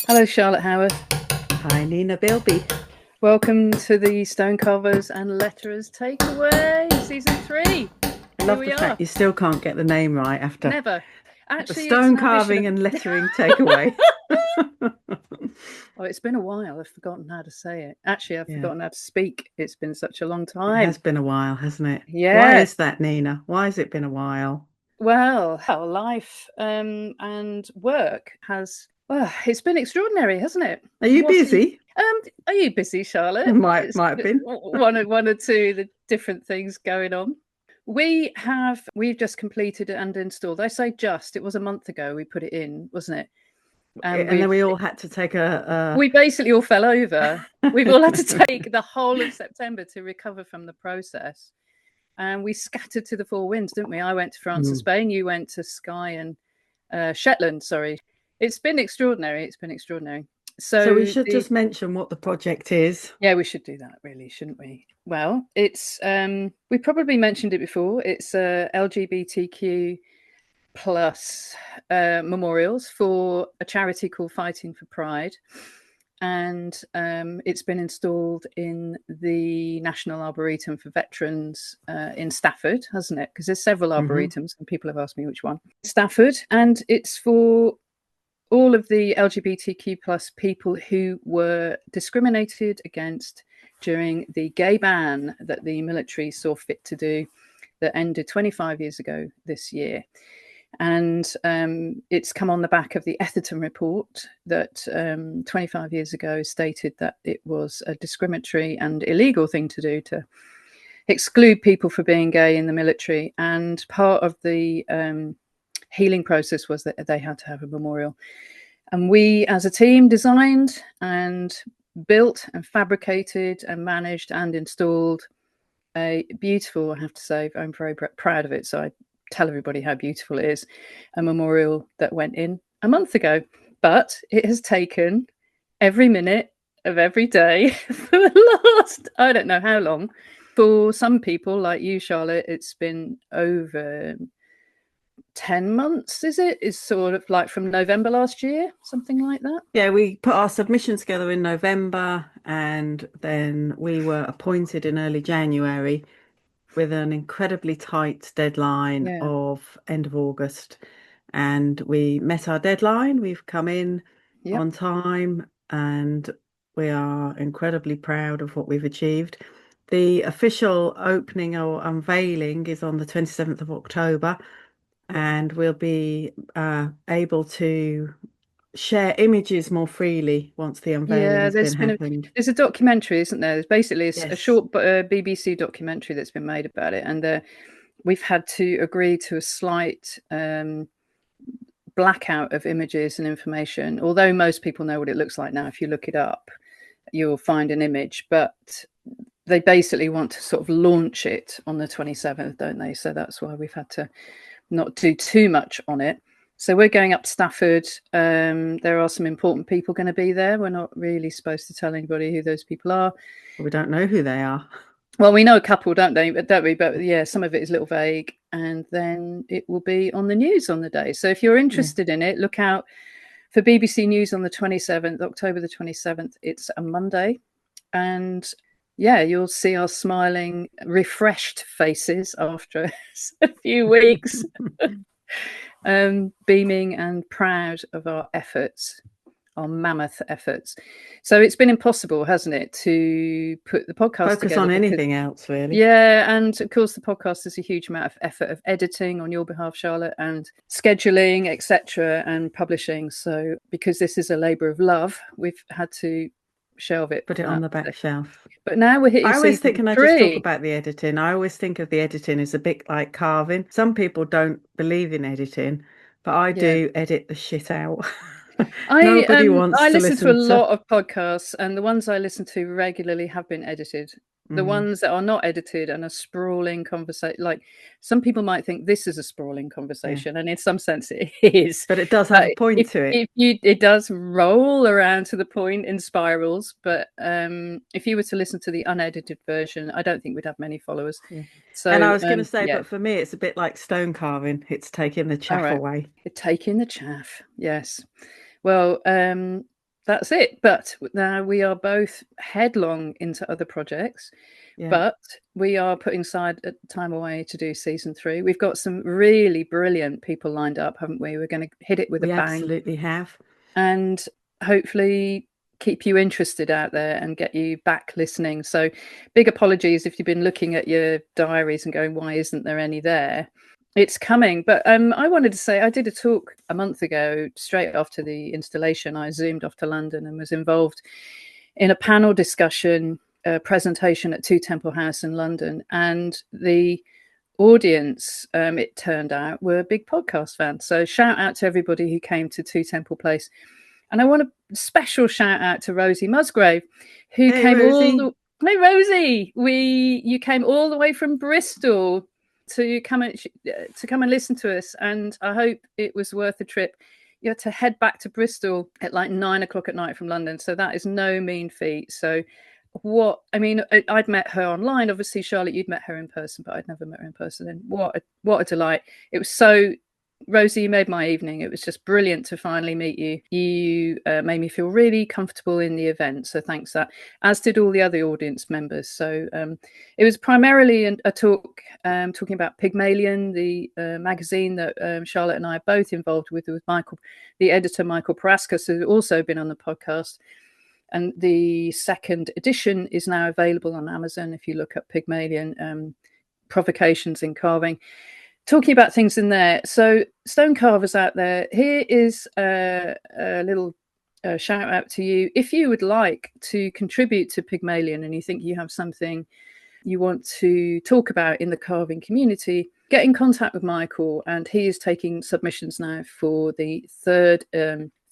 Hello, Charlotte Howard. Hi, Nina Bilby. Welcome to the Stonecarvers and Letterers Takeaway, Season 3. I love the fact you still can't get the name right after Never. Actually, the stone carving and lettering takeaway. Oh, it's been a while. I've forgotten how to say it. Actually, I've forgotten how to speak. It's been such a long time. It has been a while, hasn't it? Yeah. Why is that, Nina? Why has it been a while? Well, life and work has... Well, it's been extraordinary, hasn't it? Are you busy? Are you busy, Charlotte? Might have been one or two of the different things going on. We've just completed and installed. I say just, it was a month ago we put it in, wasn't it? And then we all had to take we basically all fell over. We've all had to take the whole of September to recover from the process. And we scattered to the four winds, didn't we? I went to France and Spain. You went to Skye and Shetland, sorry. It's been extraordinary. So we should just mention what the project is. Yeah, we should do that, really, shouldn't we? Well, it's we probably mentioned it before. It's LGBTQ plus memorials for a charity called Fighting for Pride. And it's been installed in the National Arboretum for Veterans in Stafford, hasn't it? Because there's several arboretums and people have asked me which one. Stafford, and it's for all of the LGBTQ plus people who were discriminated against during the gay ban that the military saw fit to do that ended 25 years ago this year. And it's come on the back of the Etherton report that 25 years ago stated that it was a discriminatory and illegal thing to do to exclude people for being gay in the military. And part of the healing process was that they had to have a memorial. And we, as a team, designed and built and fabricated and managed and installed a beautiful, I have to say, I'm very proud of it. So I tell everybody how beautiful it is, a memorial that went in a month ago. But it has taken every minute of every day for the last, I don't know how long. For some people like you, Charlotte, it's been over 10 months, is it? It's sort of like from November last year, something like that. Yeah, we put our submission together in November and then we were appointed in early January with an incredibly tight deadline of end of August. And we met our deadline. We've come in on time and we are incredibly proud of what we've achieved. The official opening or unveiling is on the 27th of October. And we'll be able to share images more freely once the unveiling has happened. There's a documentary, isn't there? There's basically a short BBC documentary that's been made about it. And we've had to agree to a slight blackout of images and information. Although most people know what it looks like now. If you look it up, you'll find an image. But they basically want to sort of launch it on the 27th, don't they? So that's why we've had to not do too much on it. So we're going up to Stafford. There are some important people going to be there. We're not really supposed to tell anybody who those people are. We don't know who they are. Well, we know a couple, don't we? But yeah, some of it is a little vague. And then it will be on the news on the day. So if you're interested in it, look out for BBC News on the 27th, October the 27th. It's a Monday. And yeah, you'll see our smiling, refreshed faces after a few weeks, beaming and proud of our efforts, our mammoth efforts. So it's been impossible, hasn't it, to put the podcast focus together on anything else, really. Yeah, and of course the podcast is a huge amount of effort of editing on your behalf, Charlotte, and scheduling, etc., and publishing. So because this is a labour of love, we've had to shelve it, put it on the back shelf. But now we're hitting. I always think, and I just talk about the editing, I always think of the editing as a bit like carving. Some people don't believe in editing, but I do edit the shit out. Nobody wants to listen to a lot of podcasts, and the ones I listen to regularly have been edited. The ones that are not edited and a sprawling conversation. Like some people might think this is a sprawling Yeah. conversation, and in some sense it is. But it does have a point to it. It does roll around to the point in spirals. But if you were to listen to the unedited version, I don't think we'd have many followers. Yeah. And I So was going to say, yeah. but for me, it's a bit like stone carving. It's taking the All chaff right. away. Taking the chaff. Yes. Well, that's it. But now we are both headlong into other projects, Yeah. but we are putting time away to do season 3. We've got some really brilliant people lined up, haven't we? We're going to hit it with a We bang. absolutely have. And hopefully keep you interested out there and get you back listening. So big apologies if you've been looking at your diaries and going, why isn't there any there? It's coming. But I wanted to say I did a talk a month ago, straight after the installation. I zoomed off to London and was involved in a panel discussion presentation at Two Temple House in London. And the audience, it turned out, were big podcast fans. So shout out to everybody who came to Two Temple Place. And I want a special shout out to Rosie Musgrave, who came Rosie. Hey Rosie, you came all the way from Bristol to come and listen to us, and I hope it was worth the trip. You had to head back to Bristol at like 9 o'clock at night from London, so that is no mean feat. So I'd met her online. Obviously, Charlotte, you'd met her in person, but I'd never met her in person. And what a delight! It was so. Rosie, you made my evening. It was just brilliant to finally meet you. You made me feel really comfortable in the event, so thanks for that. As did all the other audience members. So it was primarily a talk talking about Pygmalion, the magazine that Charlotte and I are both involved with Michael, the editor Michael Paraskos, who's also been on the podcast. And the second edition is now available on Amazon if you look up Pygmalion, Provocations in Carving. Talking about things in there. So stone carvers out there, here is a little shout out to you. If you would like to contribute to Pygmalion and you think you have something you want to talk about in the carving community, get in contact with Michael, and he is taking submissions now for the third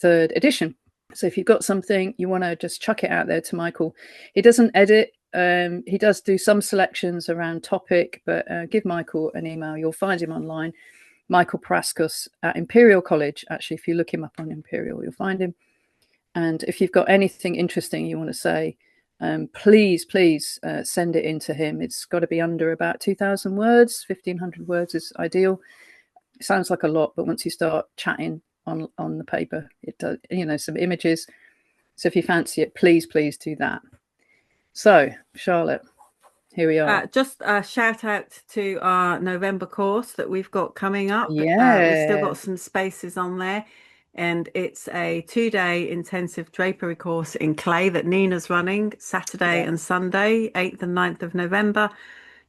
edition. So if you've got something, you want to just chuck it out there to Michael. He doesn't edit. He does do some selections around topic, but give Michael an email. You'll find him online. Michael Paraskos at Imperial College. Actually, if you look him up on Imperial, you'll find him. And if you've got anything interesting you want to say, please send it in to him. It's got to be under about 2,000 words. 1,500 words is ideal. It sounds like a lot, but once you start chatting on the paper, it does, some images. So if you fancy it, please do that. So, Charlotte, here we are. Just a shout out to our November course that we've got coming up. Yeah. We've still got some spaces on there. And it's a 2-day intensive drapery course in clay that Nina's running Saturday and Sunday, 8th and 9th of November.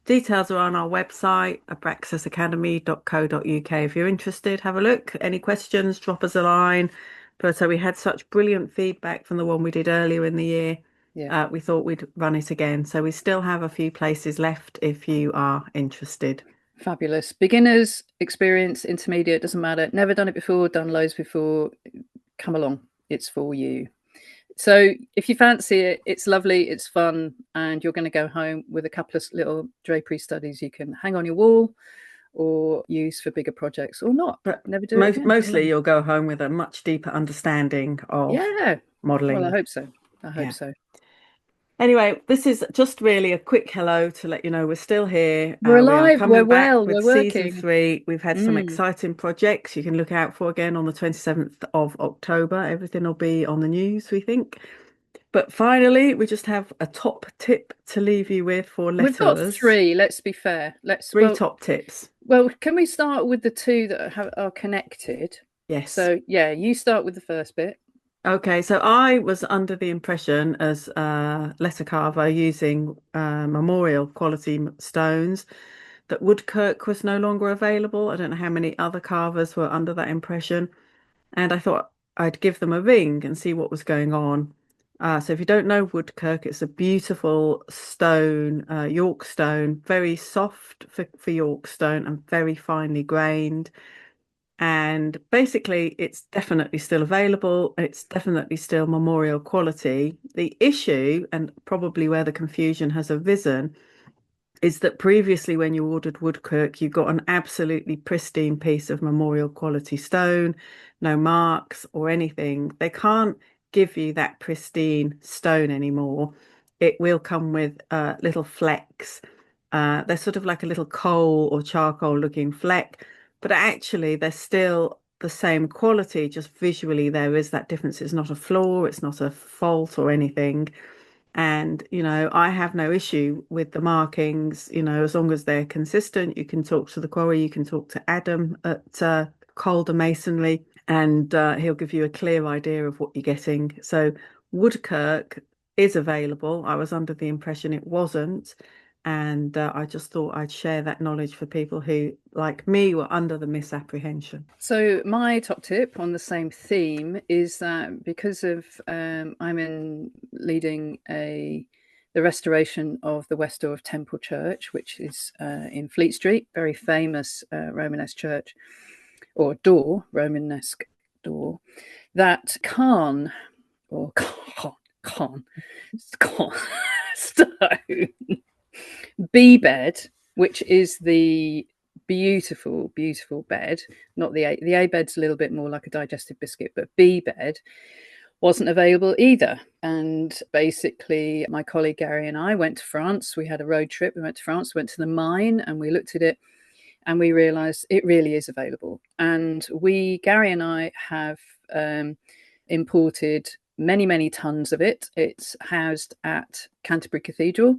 Details are on our website, abraxasacademy.co.uk. If you're interested, have a look. Any questions, drop us a line. But so we had such brilliant feedback from the one we did earlier in the year. Yeah. We thought we'd run it again. So we still have a few places left if you are interested. Fabulous. Beginners, experience, intermediate, doesn't matter. Never done it before, done loads before. Come along. It's for you. So if you fancy it, it's lovely, it's fun, and you're going to go home with a couple of little drapery studies you can hang on your wall or use for bigger projects or not. But never do it again. Mostly you'll go home with a much deeper understanding of modelling. Well, I hope so. So. Anyway, this is just really a quick hello to let you know we're still here. We're alive, we're well, with we're season working. 3. We've had some exciting projects you can look out for again on the 27th of October. Everything will be on the news, we think. But finally, we just have a top tip to leave you with for letters. We've got 3, let's be fair. Three top tips. Well, can we start with the 2 that are connected? Yes. So, yeah, you start with the first bit. Okay, so I was under the impression as a letter carver using memorial quality stones that woodkirk was no longer available. I don't know how many other carvers were under that impression. And I thought I'd give them a ring and see what was going on. So if you don't know woodkirk, it's a beautiful stone, York stone, very soft for York stone and very finely grained. And basically, it's definitely still available. It's definitely still memorial quality. The issue, and probably where the confusion has arisen, is that previously when you ordered Woodkirk, you got an absolutely pristine piece of memorial quality stone, no marks or anything. They can't give you that pristine stone anymore. It will come with little flecks. They're sort of like a little coal or charcoal looking fleck, but actually they're still the same quality, just visually there is that difference. It's not a flaw, it's not a fault or anything. And, I have no issue with the markings, as long as they're consistent. You can talk to the quarry, you can talk to Adam at Calder Masonry, and he'll give you a clear idea of what you're getting. So Woodkirk is available. I was under the impression it wasn't. And I just thought I'd share that knowledge for people who, like me, were under the misapprehension. So my top tip on the same theme is that because of I'm in leading the restoration of the west door of Temple Church, which is in Fleet Street, very famous Romanesque church or door, Romanesque door, that Khan or Khan stone B bed, which is the beautiful, beautiful bed. Not the A. The A bed's a little bit more like a digestive biscuit, but B bed wasn't available either. And basically, my colleague Gary and I went to France. We had a road trip. We went to France, went to the mine, and we looked at it, and we realised it really is available. And Gary and I, have imported many, many tons of it. It's housed at Canterbury Cathedral.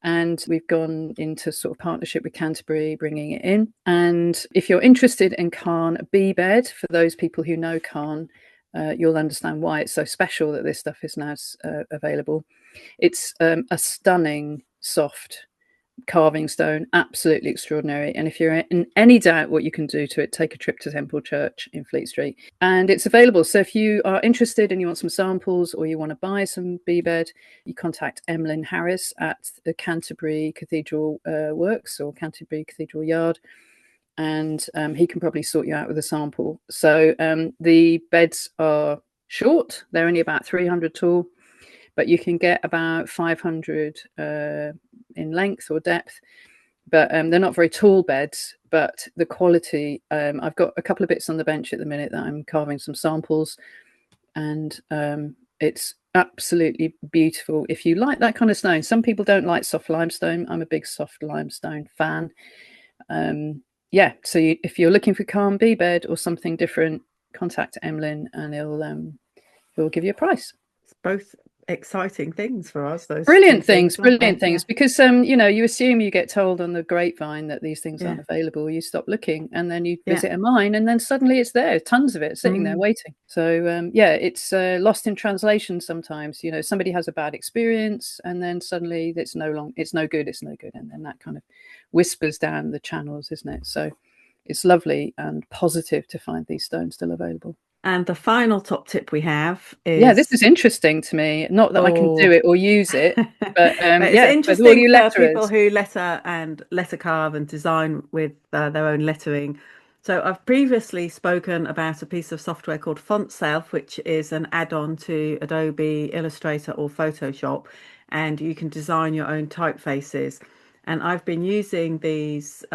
And we've gone into sort of partnership with Canterbury, bringing it in. And if you're interested in Caen B bed, for those people who know Caen, you'll understand why it's so special that this stuff is now available. It's a stunning, soft carving stone, absolutely extraordinary. And if you're in any doubt what you can do to it, take a trip to Temple Church in Fleet Street, and it's available. So if you are interested and you want some samples, or you want to buy some B bed, you contact Emlyn Harris at the Canterbury Cathedral Works or Canterbury Cathedral Yard, and he can probably sort you out with a sample. So the beds are short, they're only about 300 tall, but you can get about 500 in length or depth. But they're not very tall beds, but the quality, I've got a couple of bits on the bench at the minute that I'm carving some samples, and it's absolutely beautiful. If you like that kind of stone, some people don't like soft limestone. I'm a big soft limestone fan. So if you're looking for calm B bed or something different, contact Emlyn and he'll give you a price. It's both exciting things for us, those brilliant things, yeah. Because you assume, you get told on the grapevine that these things aren't available, you stop looking, and then you visit a mine, and then suddenly it's there, tons of it sitting there waiting. So it's lost in translation sometimes. Somebody has a bad experience, and then suddenly it's no good, and then that kind of whispers down the channels, isn't it? So it's lovely and positive to find these stones still available. And the final top tip we have is... this is interesting to me. Not that I can do it or use it, but it's interesting for people who letter and letter carve and design with their own lettering. So I've previously spoken about a piece of software called Fontself, which is an add-on to Adobe Illustrator or Photoshop, and you can design your own typefaces. And I've been using these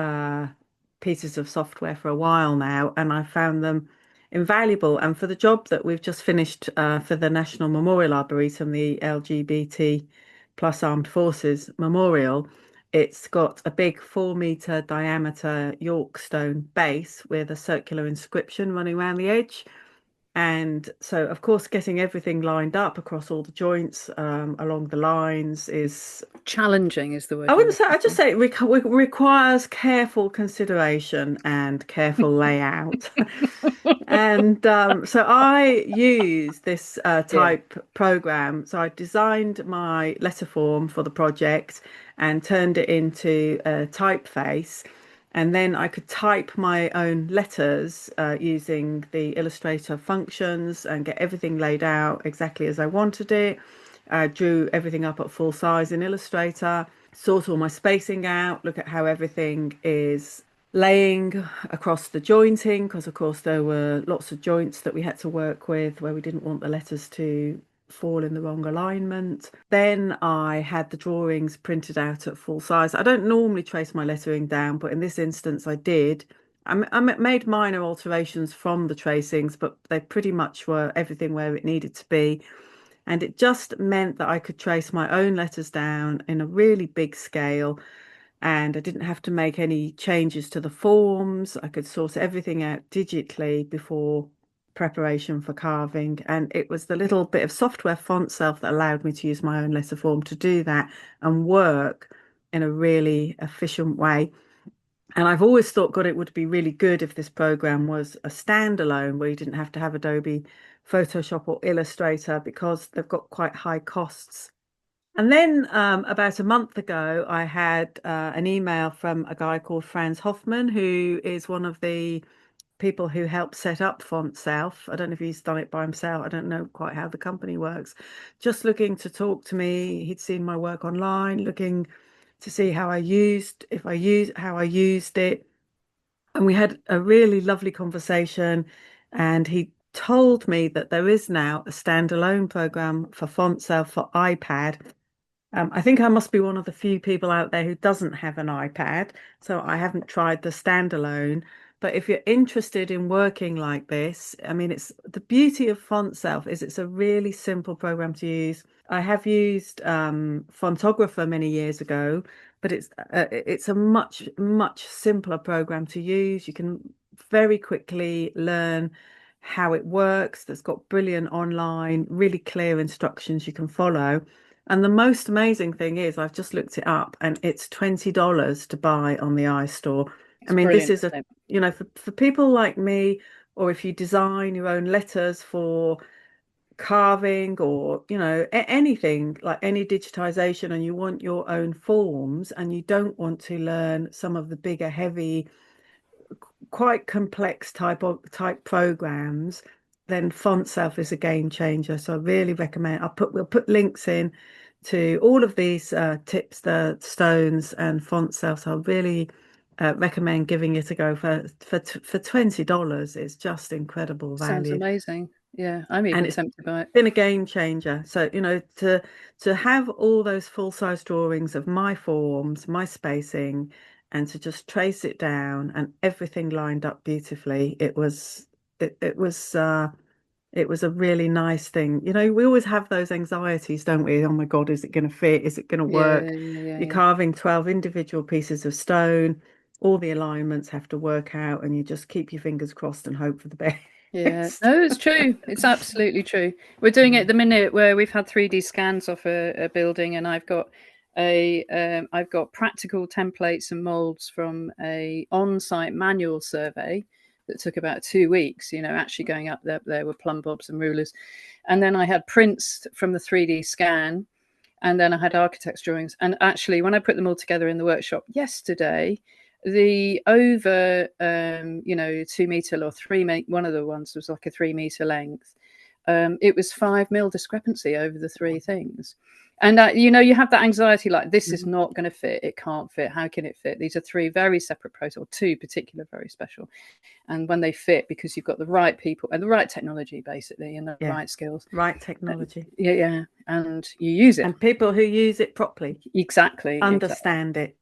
pieces of software for a while now, and I found them invaluable. And for the job that we've just finished for the National Memorial Arboretum, the LGBT plus Armed Forces Memorial, it's got a big 4-meter diameter York stone base with a circular inscription running around the edge. And so, of course, getting everything lined up across all the joints along the lines is challenging, is the word. I'd just say it requires careful consideration and careful layout. And so I use this type program. So I designed my letter form for the project and turned it into a typeface. And then I could type my own letters using the Illustrator functions and get everything laid out exactly as I wanted it. I drew everything up at full size in Illustrator, sort all my spacing out, look at how everything is laying across the jointing, because of course there were lots of joints that we had to work with where we didn't want the letters to fall in the wrong alignment. Then I had the drawings printed out at full size. I don't normally trace my lettering down, but in this instance I did. I made minor alterations from the tracings, but they pretty much were everything where it needed to be. And it just meant that I could trace my own letters down in a really big scale, and I didn't have to make any changes to the forms. I could sort everything out digitally before preparation for carving. And it was the little bit of software Fontself that allowed me to use my own letter form to do that and work in a really efficient way. And I've always thought, God, it would be really good if this program was a standalone where you didn't have to have Adobe Photoshop or Illustrator, because they've got quite high costs. And then about a month ago, I had an email from a guy called Franz Hoffman, who is one of the people who helped set up Fontself. I don't know if he's done it by himself. I don't know quite how the company works. Just looking to talk to me. He'd seen my work online, looking to see how I used, if I used, how I used it. And we had a really lovely conversation. And he told me that there is now a standalone program for Fontself for iPad. I think I must be one of the few people out there who doesn't have an iPad, so I haven't tried the standalone. But if you're interested in working like this, I mean, it's the beauty of Fontself is it's a really simple program to use. I have used Fontographer many years ago, but it's a much simpler program to use. You can very quickly learn how it works. There's got brilliant online, really clear instructions you can follow. And the most amazing thing is, I've just looked it up and it's $20 to buy on the iStore. I It's mean, this brilliant, is isn't it? for people like me, or if you design your own letters for carving or, anything like any digitization, and you want your own forms and you don't want to learn some of the bigger, heavy, quite complex type programs, then Fontself is a game changer. So I really recommend. We'll put links in to all of these tips, the stones and Fontself. So I really recommend giving it a go for $20. It's just incredible Sounds value, amazing. Yeah, I'm and even it's tempted by it. been a game changer. So, to have all those full-size drawings of my forms, my spacing, and to just trace it down and everything lined up beautifully, it was a really nice thing. We always have those anxieties, don't we? Oh my God, is it going to fit? Is it going to Yeah, work? yeah, yeah, You're yeah. carving 12 individual pieces of stone. All the alignments have to work out, and you just keep your fingers crossed and hope for the Yeah, best. no, it's true. It's absolutely true. We're doing it at the minute where we've had 3D scans off a building, and I've got practical templates and molds from a on-site manual survey that took about 2 weeks. Actually going up there with plumb bobs and rulers, and then I had prints from the 3D scan, and then I had architect's drawings. And actually, when I put them all together in the workshop yesterday, the over 2 meter or 3 meter, one of the ones was like a 3 meter length. It was 5 mil discrepancy over the three things. And you have that anxiety, like this is not going to fit, it can't fit, how can it fit? These are three very separate pros, or two particular very special. And when they fit, because you've got the right people and the right technology basically, and the Yeah, right skills, right technology. yeah, and you use it. And people who use it properly Exactly. understand it.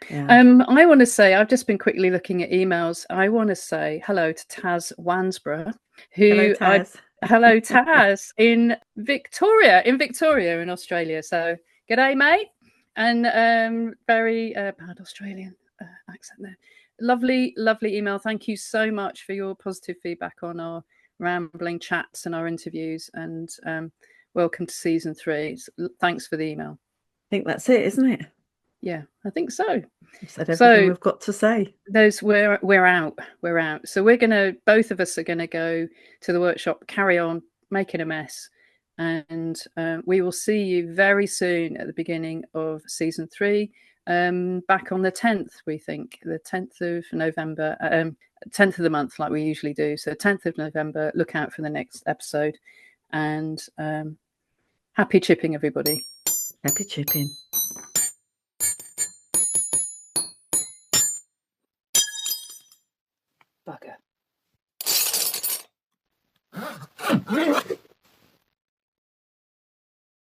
Yeah. I want to say, I've just been quickly looking at emails. I want to say hello to Taz Wansborough, Hello, who I Taz. hello Taz in Australia. So g'day, mate, and very bad Australian accent there. Lovely, lovely email. Thank you so much for your positive feedback on our rambling chats and our interviews, and welcome to season 3. Thanks for the email. I think that's it, isn't it? Yeah, I think so. We've said everything we've got to say. We're out. So both of us are gonna go to the workshop, carry on making a mess, and we will see you very soon at the beginning of season 3. Back on the 10th, we think the 10th of November, 10th of the month, like we usually do. So 10th of November. Look out for the next episode, and happy chipping, everybody. Happy chipping. bugger.